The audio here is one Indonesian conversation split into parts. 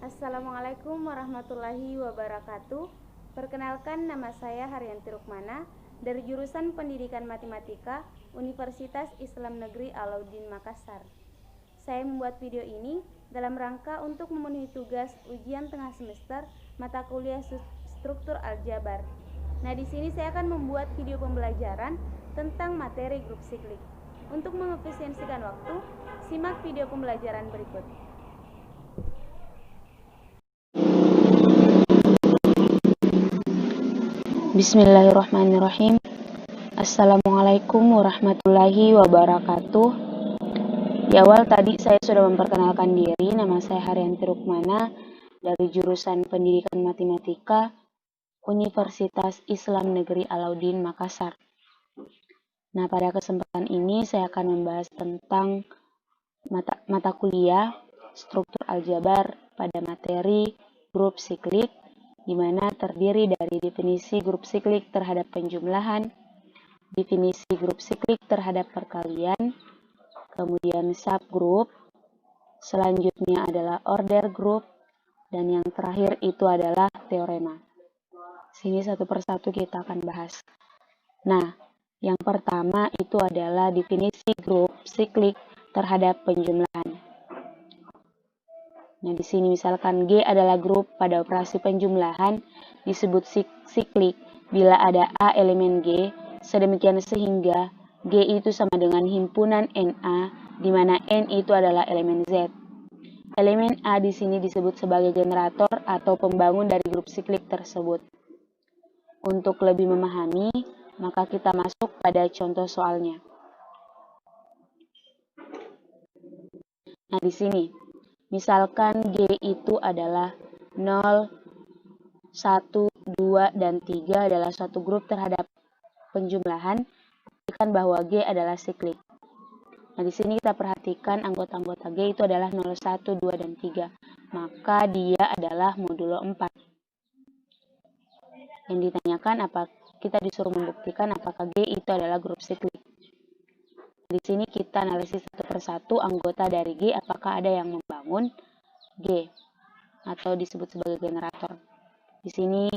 Assalamualaikum warahmatullahi wabarakatuh. Perkenalkan, nama saya Haryanti Rukmana dari jurusan Pendidikan Matematika Universitas Islam Negeri Alauddin Makassar. Saya membuat video ini dalam rangka untuk memenuhi tugas ujian tengah semester mata kuliah struktur aljabar. Nah, di sini saya akan membuat video pembelajaran tentang materi grup siklik. Untuk mengefisiensikan waktu, simak video pembelajaran berikut. Bismillahirrahmanirrahim. Assalamualaikum warahmatullahi wabarakatuh. Di awal tadi saya sudah memperkenalkan diri. Nama saya Haryanti Rukmana dari jurusan Pendidikan Matematika Universitas Islam Negeri Alauddin Makassar. Nah, pada kesempatan ini saya akan membahas tentang mata kuliah struktur aljabar pada materi grup siklik, di mana terdiri dari definisi grup siklik terhadap penjumlahan, definisi grup siklik terhadap perkalian, kemudian subgroup, selanjutnya adalah order group, dan yang terakhir itu adalah teorema. Sini satu persatu kita akan bahas. Nah, yang pertama itu adalah definisi grup siklik terhadap penjumlahan. Nah, di sini misalkan G adalah grup pada operasi penjumlahan, disebut siklik bila ada A elemen G, sedemikian sehingga G itu sama dengan himpunan NA, di mana N itu adalah elemen Z. Elemen A di sini disebut sebagai generator atau pembangun dari grup siklik tersebut. Untuk lebih memahami, maka kita masuk pada contoh soalnya. Nah, di sini misalkan G itu adalah 0, 1, 2, dan 3 adalah suatu grup terhadap penjumlahan, buktikan bahwa G adalah siklik. Nah, di sini kita perhatikan anggota-anggota G itu adalah 0, 1, 2, dan 3. Maka dia adalah modulo 4. Yang ditanyakan kita disuruh membuktikan apakah G itu adalah grup siklik. Di sini kita analisis satu persatu anggota dari G, apakah ada yang membangun G atau disebut sebagai generator. Di sini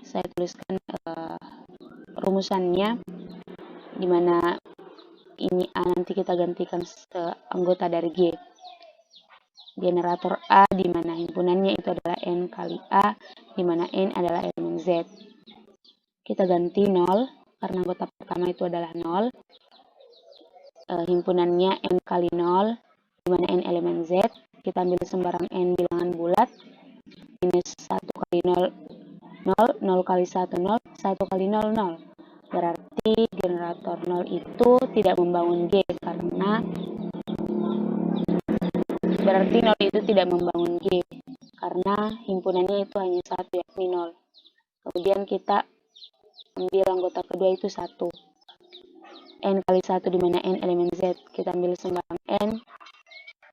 saya tuliskan rumusannya, di mana ini A nanti kita gantikan anggota dari G. Generator A di mana himpunannya itu adalah N kali A, di mana N adalah elemen Z. Kita ganti 0 karena anggota pertama itu adalah 0. Himpunannya N kali 0, di mana N elemen Z. Kita ambil sembarang N bilangan bulat, minus 1 kali 0, 0, 0 kali 1, 0, 1 kali 0, 0. Berarti generator 0 itu tidak membangun G, karena himpunannya itu hanya 1, yakni 0. Kemudian kita ambil anggota kedua itu 1. N kali 1 di mana N elemen Z. Kita ambil sembarang N.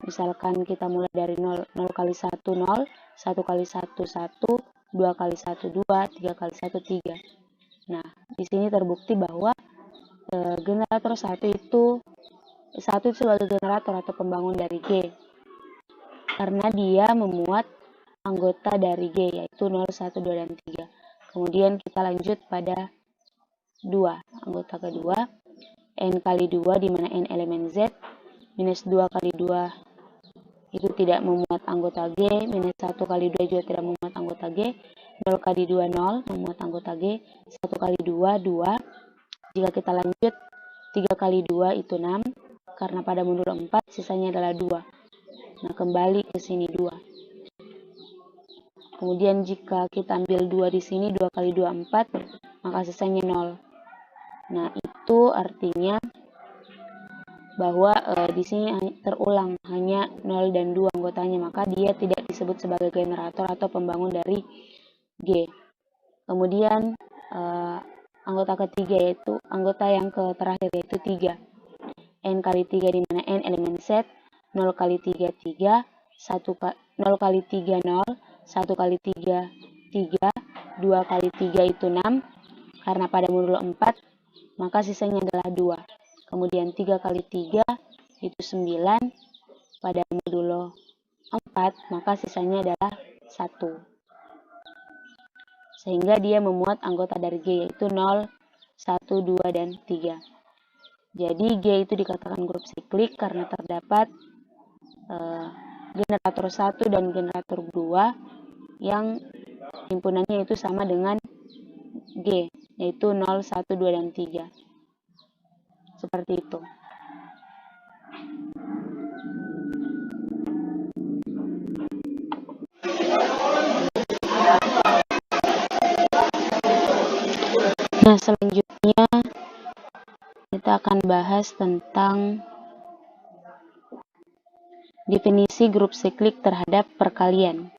Misalkan kita mulai dari 0. 0 kali 1, 0. 1 kali 1, 1. 2 kali 1, 2. 3 kali 1, 3. Nah, di sini terbukti bahwa generator 1 itu sebagai generator atau pembangun dari G. Karena dia memuat anggota dari G, yaitu 0, 1, 2, dan 3. Kemudian kita lanjut pada 2. Anggota kedua. N kali 2 di mana N elemen Z, minus 2 kali 2 itu tidak memuat anggota G, minus 1 kali 2 juga tidak memuat anggota G, 0 kali 2 0 memuat anggota G, 1 kali 2 2. Jika kita lanjut 3 kali 2 itu 6, karena pada modulo 4 sisanya adalah 2. Nah, kembali ke sini 2. Kemudian jika kita ambil 2 di sini, 2 kali 2 4, maka sisanya 0. Nah, itu artinya bahwa di sini terulang hanya 0 dan 2 anggotanya, maka dia tidak disebut sebagai generator atau pembangun dari G. Kemudian anggota ketiga yaitu anggota yang terakhir yaitu 3. N kali 3 di mana N elemen Z, 0 kali 3 3, 0 kali 3 0, 1 kali 3 3, 2 kali 3 itu 6, karena pada modulo 4 maka sisanya adalah 2. Kemudian 3 kali 3 itu 9, pada modulo 4 4, maka sisanya adalah 1. Sehingga dia memuat anggota dari G, yaitu 0, 1, 2, dan 3. Jadi G itu dikatakan grup siklik karena terdapat generator 1 dan generator 2 yang himpunannya itu sama dengan G, yaitu 0, 1, 2, dan 3. Seperti itu. Nah, selanjutnya kita akan bahas tentang definisi grup siklik terhadap perkalian.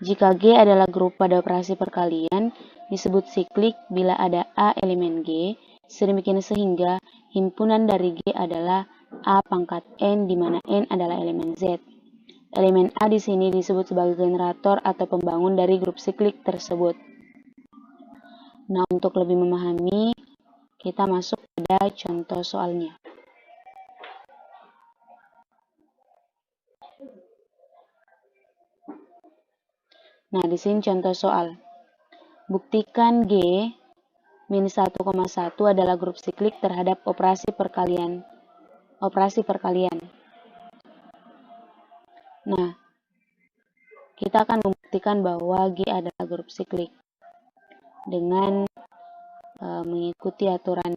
Jika G adalah grup pada operasi perkalian, disebut siklik bila ada A elemen G, sedemikian sehingga himpunan dari G adalah A pangkat N, di mana N adalah elemen Z. Elemen A di sini disebut sebagai generator atau pembangun dari grup siklik tersebut. Nah, untuk lebih memahami, kita masuk pada contoh soalnya. Nah, di sini contoh soal. Buktikan G min 1,1 adalah grup siklik terhadap operasi perkalian. Nah, kita akan membuktikan bahwa G adalah grup siklik dengan mengikuti aturan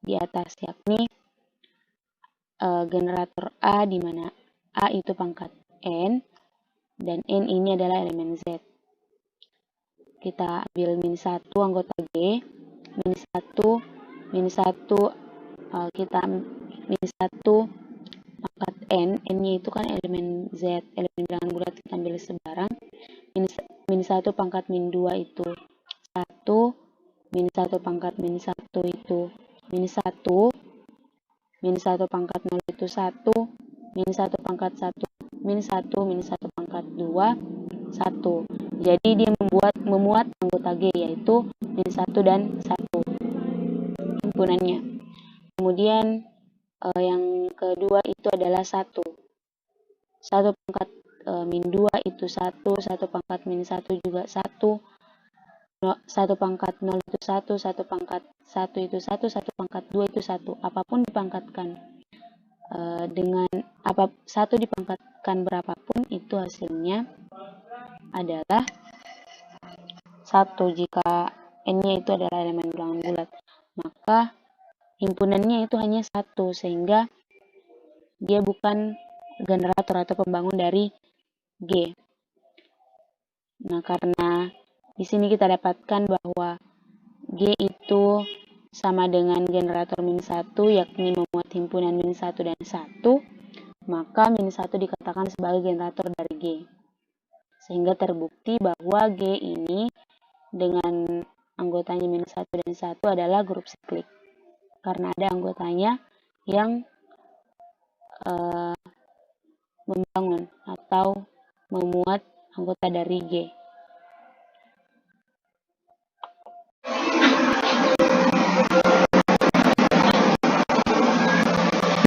di atas, yakni generator A di mana A itu pangkat N dan N ini adalah elemen Z. Kita ambil min 1 anggota G, min 1 kita min 1 pangkat N, N-nya itu kan elemen Z, elemen bilangan bulat, kita ambil sebarang. Min 1 pangkat min 2 itu 1, min 1 pangkat min 1 itu min 1, min 1 pangkat 0 itu 1, min 1 pangkat 1, min 1, min 1 pangkat 2, 1. Jadi dia memuat anggota G, yaitu min 1 dan 1 himpunannya. Kemudian yang kedua itu adalah 1. 1 pangkat min 2 itu 1, 1 pangkat min 1 juga 1, 1 pangkat 0 itu 1, 1 pangkat 1 itu 1, 1 pangkat 2 itu 1. Apapun dipangkatkan dengan 1 dipangkatkan berapapun, itu hasilnya adalah 1 jika N-nya itu adalah elemen bilangan bulat. Maka himpunannya itu hanya 1, sehingga dia bukan generator atau pembangun dari G. Nah, karena di sini kita dapatkan bahwa G itu sama dengan generator min 1, yakni memuat himpunan min 1 dan 1, maka min 1 dikatakan sebagai generator dari G. Sehingga terbukti bahwa G ini dengan anggotanya min 1 dan 1 adalah grup siklik. Karena ada anggotanya yang membangun atau memuat anggota dari G.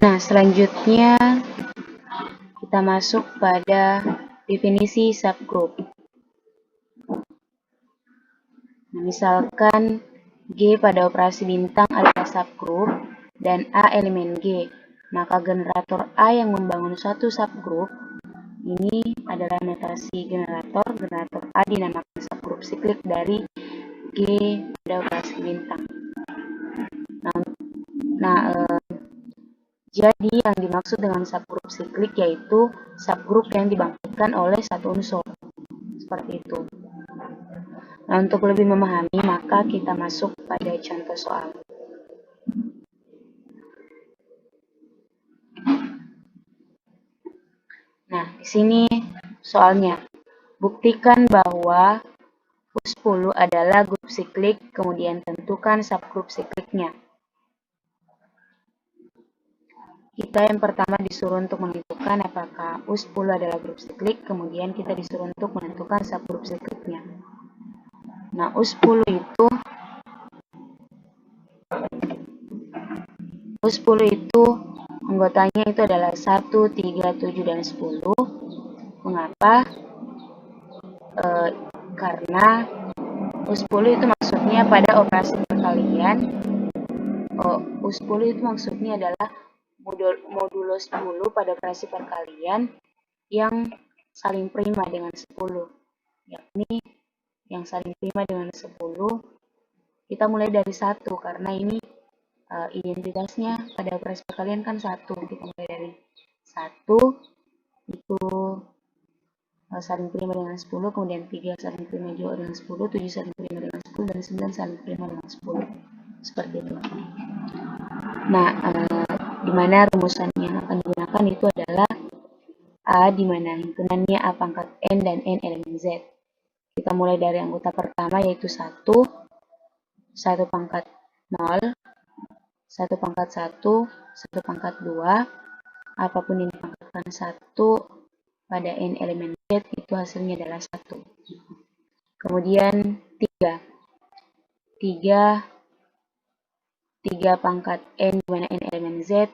Nah, selanjutnya kita masuk pada definisi subgroup. Nah, misalkan G pada operasi bintang adalah subgroup dan A elemen G, maka generator A yang membangun suatu subgroup ini adalah notasi generator. Generator A dinamakan subgroup siklik dari G pada operasi bintang. Jadi yang dimaksud dengan subgroup siklik yaitu subgroup yang dibangkitkan oleh satu unsur. Seperti itu. Nah, untuk lebih memahami, maka kita masuk pada contoh soal. Nah, di sini soalnya. Buktikan bahwa U10 adalah grup siklik, kemudian tentukan subgrup sikliknya. Kita yang pertama disuruh untuk menentukan apakah U10 adalah grup siklik, kemudian kita disuruh untuk menentukan subgrup sikliknya. Nah, U10 itu Anggotanya itu adalah 1, 3, 7, dan 10. Mengapa? Karena U10 itu maksudnya pada operasi perkalian. U10 itu maksudnya adalah modulo 10 pada operasi perkalian yang saling prima dengan 10. Yakni yang saling prima dengan 10, kita mulai dari 1 karena ini identitasnya pada operasi perkalian kan 1. Kita mulai dari 1 itu saling prima dengan 10, kemudian 3 saling prima juga dengan 10, 7 saling prima dengan 10, dan 9 saling prima dengan 10. Seperti itu. Nah, di mana rumusan yang akan digunakan itu adalah A, di mana himpunannya A pangkat N dan N elemen Z. Kita mulai dari anggota pertama yaitu 1, 1 pangkat 0, 1 pangkat 1, 1 pangkat 2, apapun yang dipangkatkan 1 pada N elemen Z itu hasilnya adalah 1. Kemudian 3 pangkat N di mana N elemen Z,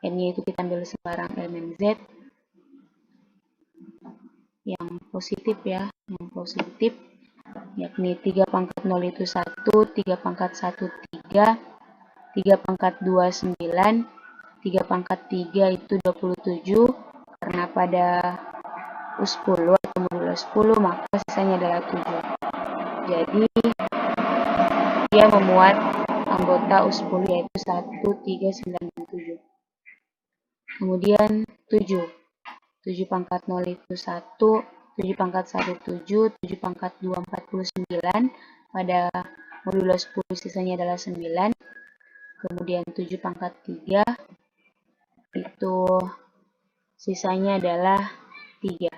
N-nya itu kita ambil sembarang elemen Z yang positif ya, yang positif, yakni 3 pangkat 0 itu 1, 3 pangkat 1 3, 3 pangkat 2 9, 3 pangkat 3 itu 27, karena pada U10 atau modulo 10 maka sisanya adalah 7. Jadi dia memuat anggota U10 yaitu 1, 3, 9, dan 7. Kemudian 7 pangkat 0 itu 1, 7 pangkat 1 7, 7 pangkat 2 49, pada modulo 10 sisanya adalah 9. Kemudian 7 pangkat 3 itu sisanya adalah 3.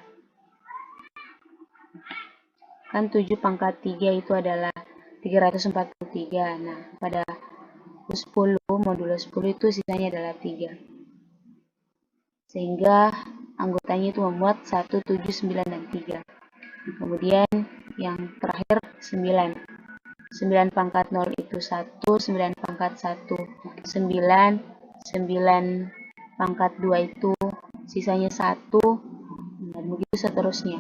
Kan 7 pangkat 3 itu adalah 343. Nah, pada U10 modulo 10 itu sisanya adalah 3. Sehingga anggotanya itu memuat 1, 7, 9, dan 3. Kemudian yang terakhir 9. 9 pangkat 0 itu 1, 9 pangkat 1 9, 9 pangkat 2 itu sisanya 1, dan begitu seterusnya.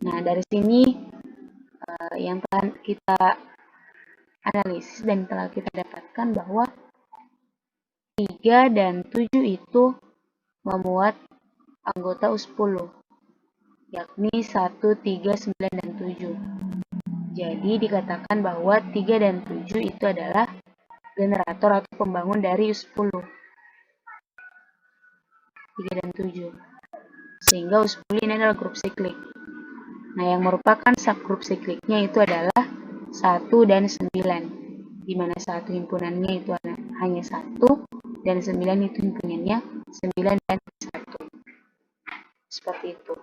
Nah, dari sini yang telah kita analisis dan telah kita dapatkan bahwa 3 dan 7 itu memuat anggota U10, yakni 1, 3, 9, dan 7. Jadi dikatakan bahwa 3 dan 7 itu adalah generator atau pembangun dari U10. 3 dan 7. Sehingga U10 ini adalah grup siklik. Nah, yang merupakan subgrup sikliknya itu adalah 1 dan 9. Di mana 1 himpunannya itu hanya 1 dan 9 itu himpunannya 9 dan 1. Seperti itu.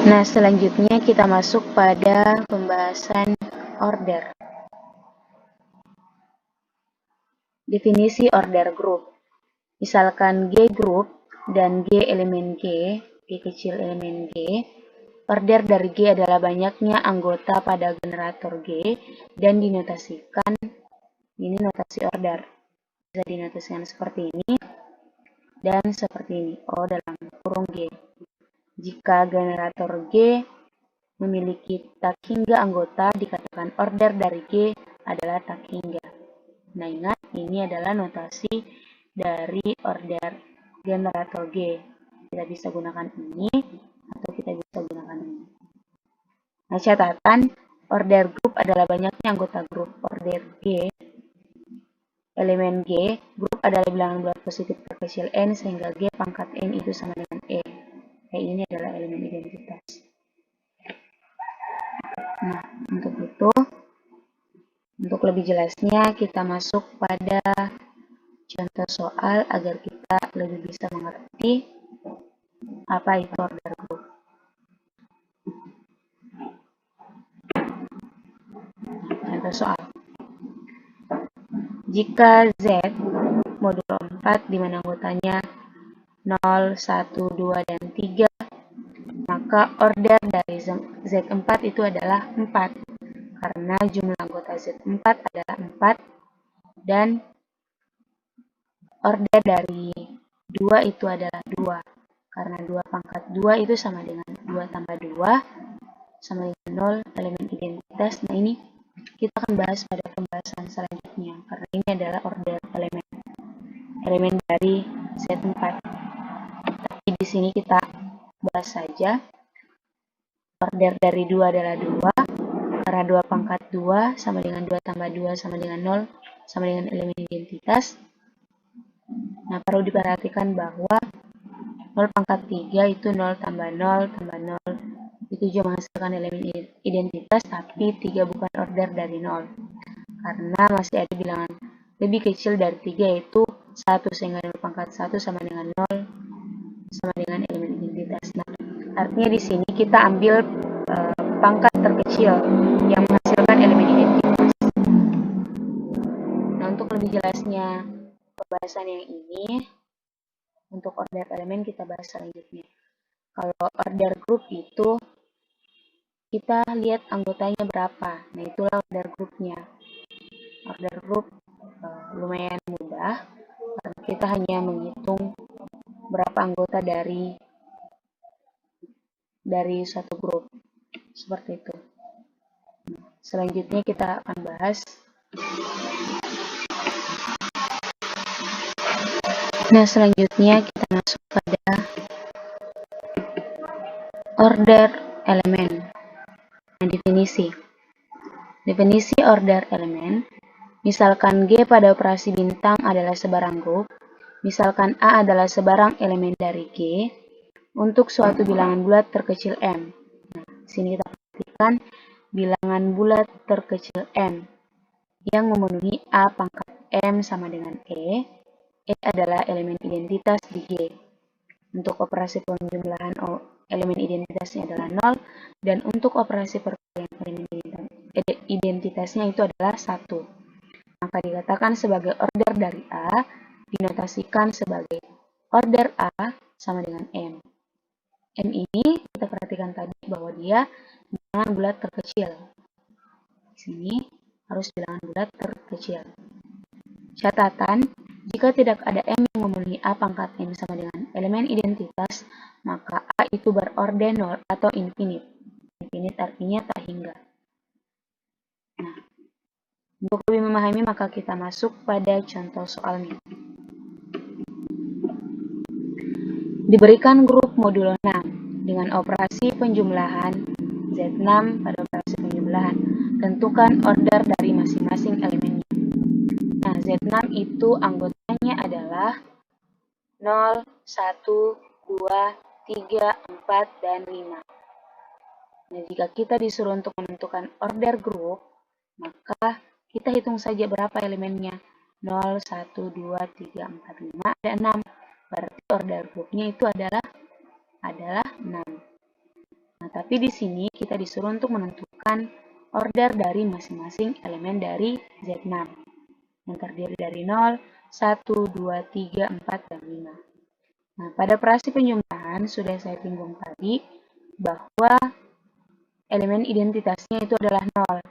Nah, selanjutnya kita masuk pada pembahasan order. Definisi order group. Misalkan G group dan G elemen G kecil elemen G, order dari G adalah banyaknya anggota pada generator G dan dinotasikan, ini notasi order. Bisa dinotasikan seperti ini dan seperti ini, O dalam kurung G. Jika generator G memiliki tak hingga anggota, dikatakan order dari G adalah tak hingga. Nah, ingat, ini adalah notasi dari order generator G. Kita bisa gunakan ini, atau kita bisa gunakan ini. Nah, catatan, order group adalah banyaknya anggota grup. Order G, elemen G, grup adalah bilangan bulat positif terkecil N, sehingga G pangkat N itu sama dengan E. Ini adalah elemen identitas. Nah, untuk itu, untuk lebih jelasnya kita masuk pada contoh soal agar kita lebih bisa mengerti apa itu order group. Contoh soal. Jika Z modulo 4 di mana anggotanya 0, 1, 2, dan 3, maka maka order dari Z4 itu adalah 4, karena jumlah anggota Z4 adalah 4, dan order dari 2 itu adalah 2, karena 2 pangkat 2 itu sama dengan 2 tambah 2, sama dengan 0 elemen identitas. Nah, ini kita akan bahas pada pembahasan selanjutnya, karena ini adalah order elemen dari Z4. Tapi di sini kita bahas saja order dari 2 adalah 2, karena 2 pangkat 2 sama dengan 2 tambah 2 sama dengan 0, sama dengan elemen identitas. Nah, perlu diperhatikan bahwa 0 pangkat 3 itu 0 tambah 0 tambah 0. Itu juga menghasilkan elemen identitas, tapi 3 bukan order dari 0. Karena masih ada bilangan lebih kecil dari 3, yaitu 1, sehingga 0 pangkat 1 sama dengan 0, sama dengan elemen identitas. Nah, artinya di sini kita ambil pangkat terkecil yang menghasilkan elemen identitas. Nah, untuk lebih jelasnya pembahasan yang ini, untuk order elemen kita bahas selanjutnya. Kalau order grup itu kita lihat anggotanya berapa. Nah, itulah order grupnya. Order grup lumayan mudah, karena kita hanya menghitung berapa anggota dari suatu grup. Seperti itu. Selanjutnya kita akan bahas selanjutnya kita masuk pada order elemen. Nah, definisi order elemen. Misalkan G pada operasi bintang adalah sebarang grup, misalkan A adalah sebarang elemen dari G, untuk suatu bilangan bulat terkecil M. Nah, sini kita perhatikan bilangan bulat terkecil M yang memenuhi A pangkat M sama dengan E adalah elemen identitas di G. Untuk operasi penjumlahan elemen identitasnya adalah 0, dan untuk operasi perkalian elemen identitasnya itu adalah 1. Maka dikatakan sebagai order dari A, dinotasikan sebagai order A sama dengan M. M ini kita perhatikan tadi bahwa dia bilangan bulat terkecil. Di sini harus bilangan bulat terkecil. Catatan, jika tidak ada M yang memenuhi A pangkat M sama dengan elemen identitas, maka A itu berorder 0 atau infinite. Infinite artinya tak hingga. Nah, untuk lebih memahami maka kita masuk pada contoh soalnya. Diberikan grup modulo 6 dengan operasi penjumlahan Z6 pada operasi penjumlahan. Tentukan order dari masing-masing elemennya. Nah, Z6 itu anggotanya adalah 0, 1, 2, 3, 4, dan 5. Nah, jika kita disuruh untuk menentukan order grup, maka kita hitung saja berapa elemennya. 0, 1, 2, 3, 4, 5, ada 6. Berarti order grupnya itu adalah 6. Nah, tapi di sini kita disuruh untuk menentukan order dari masing-masing elemen dari Z6 yang terdiri dari 0, 1, 2, 3, 4, dan 5. Nah, pada operasi penjumlahan sudah saya singgung tadi bahwa elemen identitasnya itu adalah 0.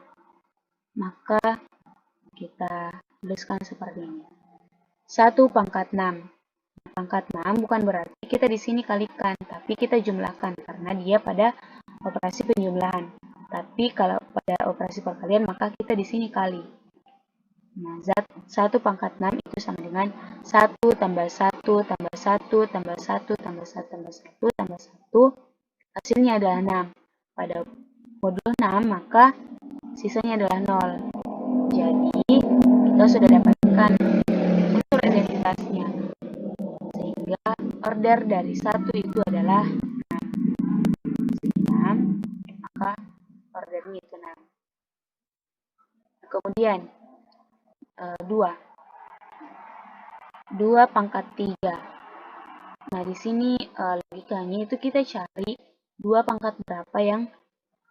Maka kita tuliskan seperti ini. 1 pangkat 6. Pangkat 6 bukan berarti kita di sini kalikan, tapi kita jumlahkan karena dia pada operasi penjumlahan. Tapi kalau pada operasi perkalian maka kita di sini kali. Nah, 1 pangkat 6 itu sama dengan 1 tambah 1 tambah 1 tambah 1 tambah 1 tambah 1 tambah 1. Hasilnya adalah 6. Pada modulo 6 maka sisanya adalah 0. Jadi kita sudah dapatkan unsur identitasnya. Sehingga order dari 1 itu adalah 6. Maka ordernya itu 6. Kemudian 2 pangkat 3. Nah, di sini logikanya itu kita cari 2 pangkat berapa yang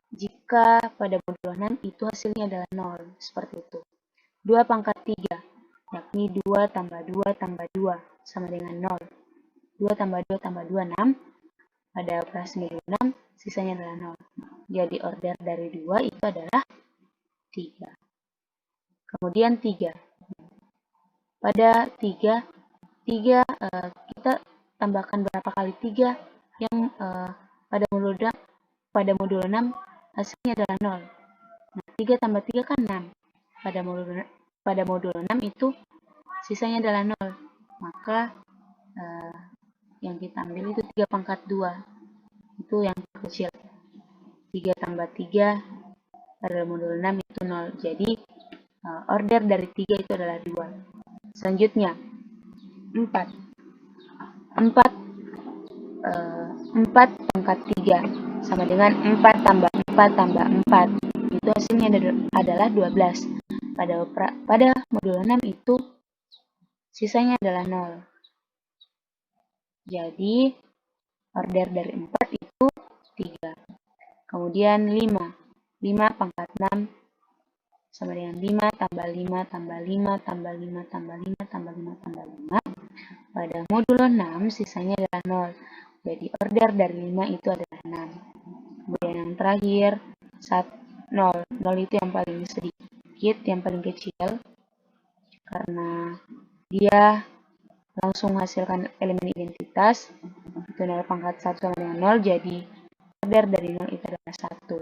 jika pada modulo 6 itu hasilnya adalah 0. Seperti itu. 2 pangkat 3, yakni 2 tambah 2 tambah 2 sama dengan 0. 2 tambah 2 tambah 2, 6. Pada operasi modulo 6, sisanya adalah 0. Jadi order dari 2 itu adalah 3. Kemudian 3. Pada 3 kita tambahkan berapa kali 3 yang pada modulo 6 hasilnya adalah 0. Nah, 3 tambah 3 kan 6. Pada modulo 6 itu sisanya adalah 0. Maka yang kita ambil itu 3 pangkat 2. Itu yang kecil. 3 tambah 3 pada modulo 6 itu 0. Jadi order dari 3 itu adalah 2. Selanjutnya 4. 4 pangkat 3 sama dengan 4 tambah 4 tambah 4. Itu hasilnya adalah 12. Pada modulo 6 itu sisanya adalah 0. Jadi order dari 4 itu 3. Kemudian 5. 5 pangkat 6 sama dengan 5 tambah 5 tambah 5 tambah 5 tambah 5 tambah 5 tambah 5. Pada modulo 6 sisanya adalah 0. Jadi order dari 5 itu adalah 6. Kemudian yang terakhir 0. 0 itu yang paling sedikit, yang paling kecil. Karena dia langsung menghasilkan elemen identitas. Itu 0 pangkat 1 sama dengan 0. Jadi order dari 0 itu adalah 1.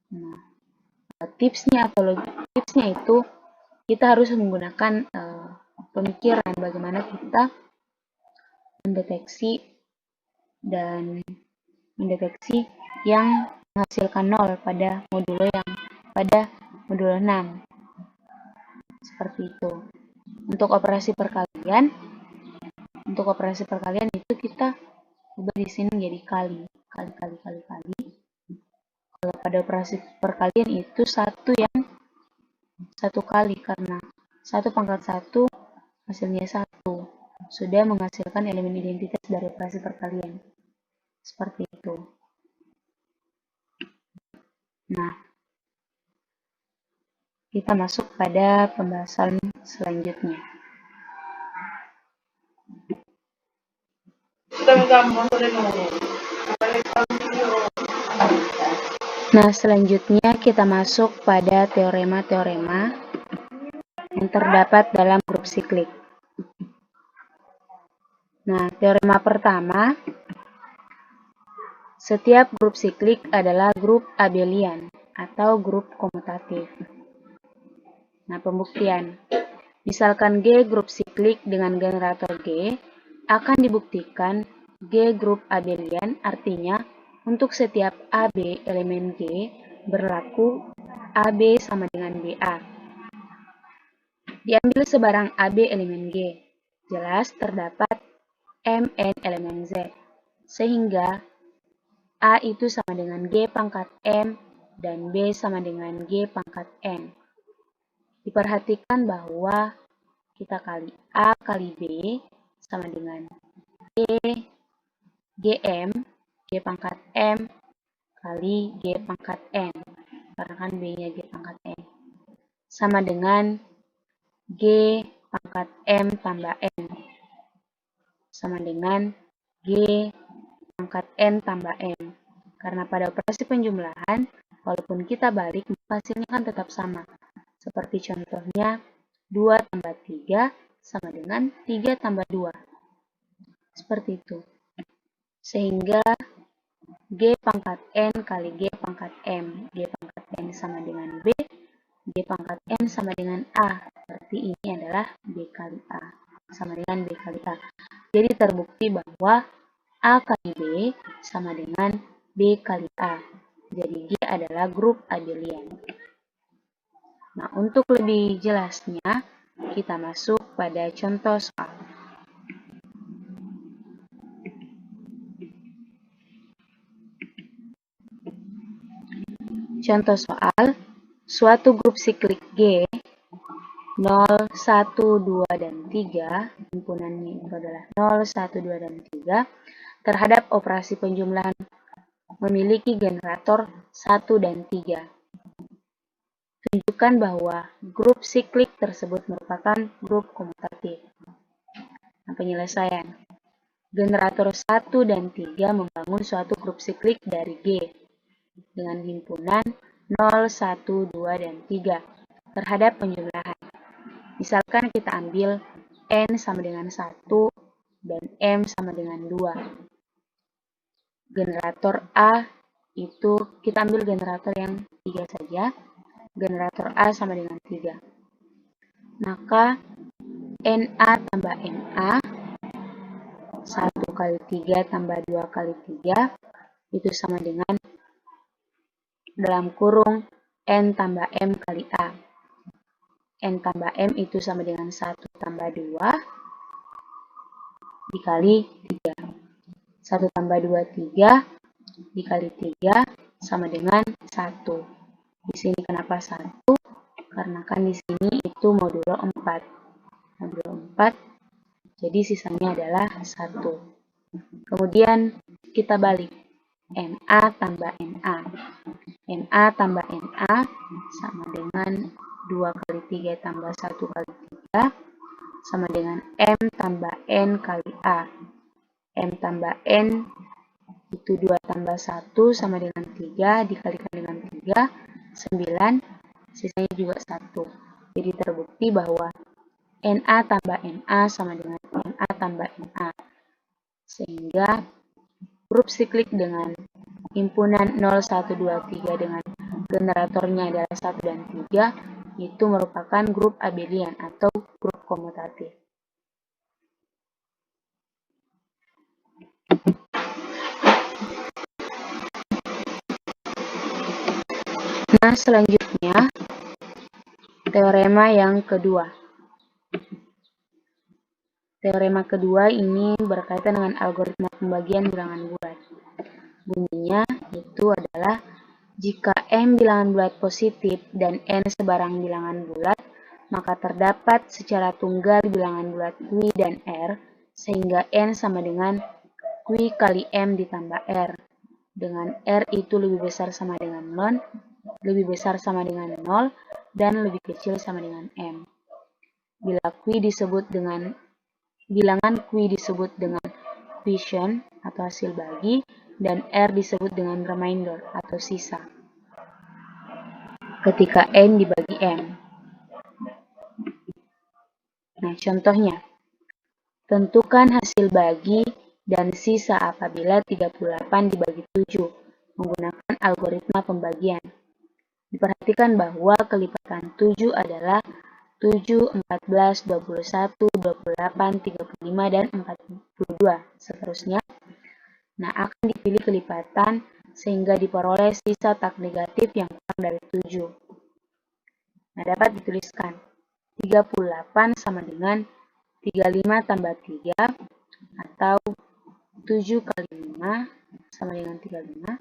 Nah, tipsnya itu kita harus menggunakan pemikiran bagaimana kita mendeteksi yang menghasilkan 0 pada modulo 6. Seperti itu. Untuk operasi perkalian itu kita ubah di sini menjadi kali. Kalau pada operasi perkalian itu satu kali, karena 1 pangkat 1 hasilnya 1. Sudah menghasilkan elemen identitas dari operasi perkalian. Seperti itu. Nah, kita masuk pada pembahasan selanjutnya. Nah, selanjutnya kita masuk pada teorema-teorema yang terdapat dalam grup siklik. Nah, teorema pertama, setiap grup siklik adalah grup abelian atau grup komutatif. Nah, pembuktian. Misalkan G grup siklik dengan generator G, akan dibuktikan G grup abelian, artinya untuk setiap AB elemen G berlaku AB sama dengan BA. Diambil sebarang AB elemen G, jelas terdapat MN elemen Z, sehingga A itu sama dengan G pangkat M dan B sama dengan G pangkat N. Diperhatikan bahwa kita kali A kali B sama dengan GM, G pangkat M kali G pangkat N, karena kan B-nya G pangkat N, sama dengan G pangkat M tambah N, sama dengan G pangkat N tambah N. Karena pada operasi penjumlahan, walaupun kita balik, hasilnya kan tetap sama. Seperti contohnya, 2 tambah 3 sama dengan 3 tambah 2. Seperti itu. Sehingga G pangkat N kali G pangkat M. G pangkat N sama dengan B. G pangkat M sama dengan A. Berarti ini adalah B kali A. Sama dengan B kali A. Jadi terbukti bahwa A kali B sama dengan B kali A. Jadi G adalah grup abelian. Nah, untuk lebih jelasnya, kita masuk pada contoh soal. Contoh soal, suatu grup siklik G 0, 1, 2, dan 3, himpunannya itu adalah 0, 1, 2, dan 3, terhadap operasi penjumlahan memiliki generator 1 dan 3. Tunjukkan bahwa grup siklik tersebut merupakan grup komutatif. Nah, penyelesaian. Generator 1 dan 3 membangun suatu grup siklik dari G dengan himpunan 0, 1, 2, dan 3 terhadap penjumlahan. Misalkan kita ambil N sama dengan 1 dan M sama dengan 2. Generator A itu kita ambil generator yang 3 saja. Generator A sama dengan 3. Maka NA tambah NA 1 kali 3 tambah 2 kali 3 itu sama dengan dalam kurung N tambah M kali A. N tambah M itu sama dengan 1 tambah 2 dikali 3. 1 tambah 2, 3 dikali 3 sama dengan 1. Di sini kenapa 1? Karena kan di sini itu modulo 4. Modulo 4, jadi sisanya adalah 1. Kemudian kita balik. NA tambah NA. NA tambah NA sama dengan 2 kali 3 tambah 1 kali 3 sama dengan M tambah N kali A. M tambah N itu 2 tambah 1 sama dengan 3 dikalikan dengan 3, 9, sisanya juga 1. Jadi terbukti bahwa NA tambah NA sama dengan NA tambah NA. Sehingga grup siklik dengan himpunan 0, 1, 2, 3 dengan generatornya adalah 1 dan 3 itu merupakan grup abelian atau grup komutatif. Nah, selanjutnya teorema yang kedua. Teorema kedua ini berkaitan dengan algoritma pembagian bilangan bulat. Bunyinya itu adalah jika M bilangan bulat positif dan N sebarang bilangan bulat, maka terdapat secara tunggal bilangan bulat Q dan R, sehingga N sama dengan Q kali M ditambah R, dengan R itu lebih besar sama dengan 0, lebih besar sama dengan 0, dan lebih kecil sama dengan M. Bila Q disebut dengan bilangan Q disebut dengan quotient atau hasil bagi, dan R disebut dengan remainder atau sisa. Ketika N dibagi M. Nah, contohnya. Tentukan hasil bagi dan sisa apabila 38 dibagi 7 menggunakan algoritma pembagian. Diperhatikan bahwa kelipatan 7 adalah 7, 14, 21, 28, 35, dan 42, seterusnya. Nah, akan dipilih kelipatan sehingga diperoleh sisa tak negatif yang kurang dari 7. Nah, dapat dituliskan 38 sama dengan 35 tambah 3 atau 7 kali 5 sama dengan 35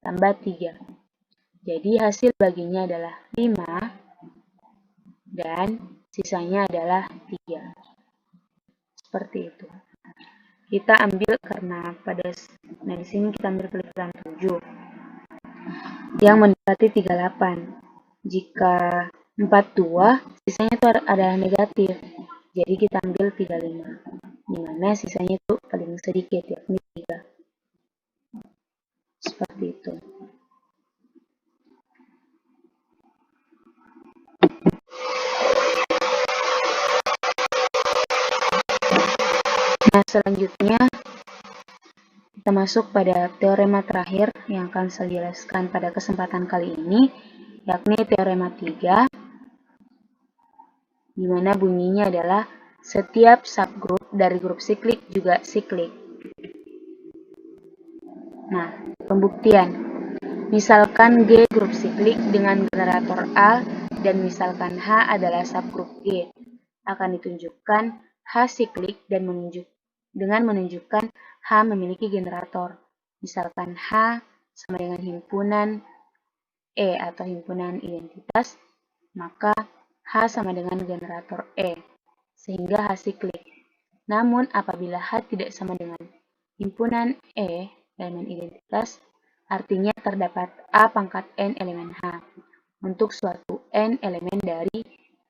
tambah 3. Jadi hasil baginya adalah 5 dan sisanya adalah 3. Seperti itu. Kita ambil karena di sini kita ambil kelipatan 7 yang mendekati 38. Jika 42, sisanya itu adalah negatif. Jadi kita ambil 35. Dimana sisanya itu paling sedikit, yakni 3. Seperti itu. Nah, selanjutnya kita masuk pada teorema terakhir yang akan saya jelaskan pada kesempatan kali ini, yakni teorema 3, di mana bunyinya adalah setiap subgrup dari grup siklik juga siklik. Nah, pembuktian. Misalkan G grup siklik dengan generator A dan misalkan H adalah subgrup G, akan ditunjukkan H siklik dan dengan menunjukkan H memiliki generator. Misalkan H sama dengan himpunan E atau himpunan identitas, maka H sama dengan generator E, sehingga H siklik. Namun apabila H tidak sama dengan himpunan E, elemen identitas, artinya terdapat A pangkat N elemen H untuk suatu N elemen dari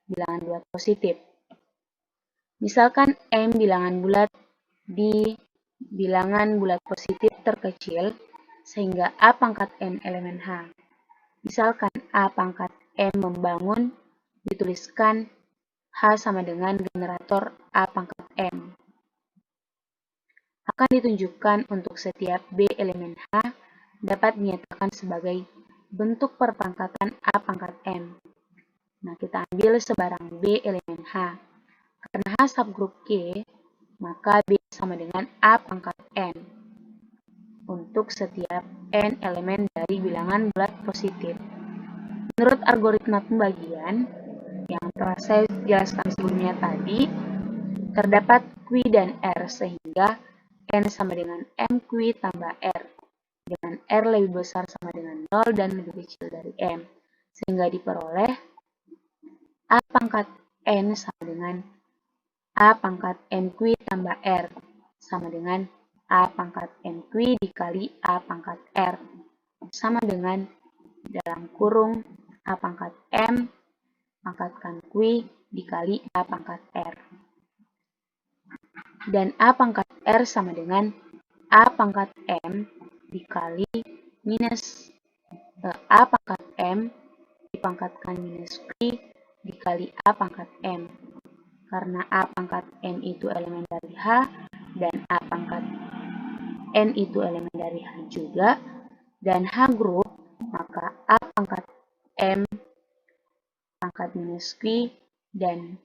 bilangan bulat positif. Misalkan M bilangan bulat di bilangan bulat positif terkecil sehingga A pangkat N elemen H. Misalkan A pangkat M membangun, dituliskan H sama dengan generator A pangkat M. Akan ditunjukkan untuk setiap B elemen H dapat dinyatakan sebagai bentuk perpangkatan A pangkat M. Nah, kita ambil sebarang B elemen H. Karena H subgrup G, maka B sama dengan A pangkat N untuk setiap N elemen dari bilangan bulat positif. Menurut algoritma pembagian yang telah saya jelaskan sebelumnya tadi, terdapat Q dan R sehingga N sama dengan MQ tambah R, dengan R lebih besar sama dengan 0 dan lebih kecil dari M, sehingga diperoleh A pangkat N sama dengan A pangkat MQ tambah R sama dengan A pangkat MQ dikali A pangkat R sama dengan dalam kurung A pangkat M pangkatkan Q dikali A pangkat R. Dan A pangkat R sama dengan A pangkat M dikali minus A pangkat M dipangkatkan minus Q dikali A pangkat M. Karena A pangkat M itu elemen dari H dan A pangkat N itu elemen dari H juga, dan H grup, maka A pangkat M pangkat minus Q dan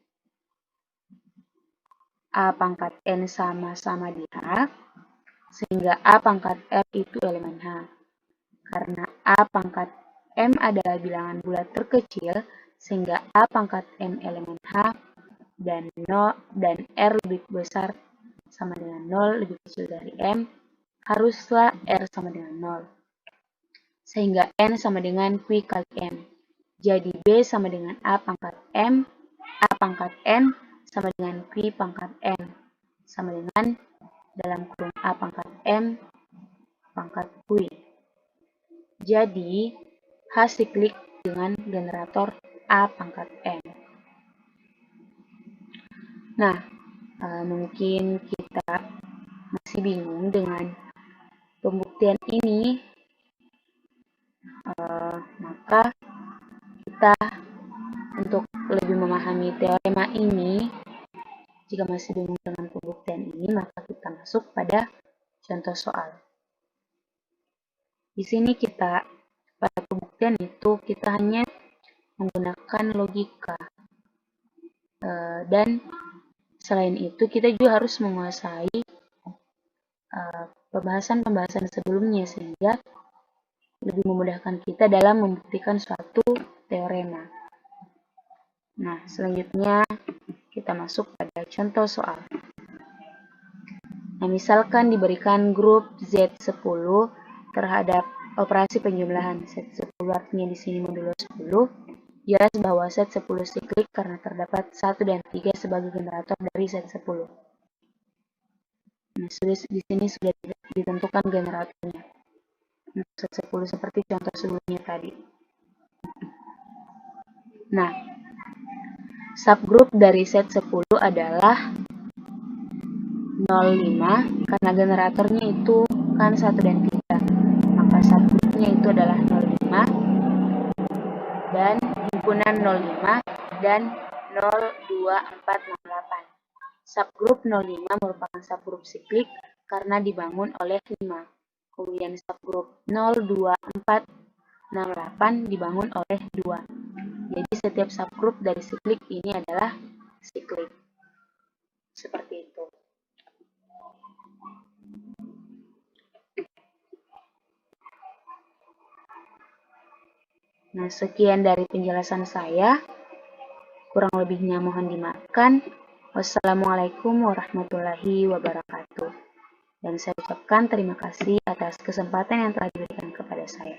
A pangkat N sama-sama di H, sehingga A pangkat R itu elemen H. Karena A pangkat M adalah bilangan bulat terkecil, sehingga A pangkat M elemen H dan R lebih besar sama dengan 0 lebih kecil dari M, haruslah R sama dengan 0. Sehingga N sama dengan Q kali M. Jadi B sama dengan A pangkat M, A pangkat N sama dengan Q pangkat N, sama dengan dalam kurung A pangkat M pangkat Q. Jadi H siklik dengan generator A pangkat M. Nah, mungkin kita masih bingung dengan pembuktian ini, maka kita untuk lebih memahami teorema ini, jika masih bingung dengan pembuktian ini, maka kita masuk pada contoh soal. Di sini kita pada pembuktian itu kita hanya menggunakan logika, dan selain itu kita juga harus menguasai pembahasan-pembahasan sebelumnya sehingga lebih memudahkan kita dalam membuktikan suatu teorema. Nah, selanjutnya kita masuk pada contoh soal. Nah, misalkan diberikan grup Z10 terhadap operasi penjumlahan Z10, artinya di sini modulo 10. Jelas bahwa Z10 siklik karena terdapat 1 dan 3 sebagai generator dari Z10. Nah, di sini sudah ditentukan generatornya. Z10 seperti contoh sebelumnya tadi. Nah, subgrup dari Z10 adalah 05, karena generatornya itu kan 1 dan 3. Maka subgrupnya itu adalah 05 dan himpunan 05 dan 02468. Subgrup 05 merupakan subgrup siklik karena dibangun oleh 5. Kemudian subgrup 02468 dibangun oleh 2. Jadi setiap subgrup dari siklik ini adalah siklik. Seperti itu. Nah, sekian dari penjelasan saya. Kurang lebihnya mohon dimaafkan. Wassalamualaikum warahmatullahi wabarakatuh. Dan saya ucapkan terima kasih atas kesempatan yang telah diberikan kepada saya.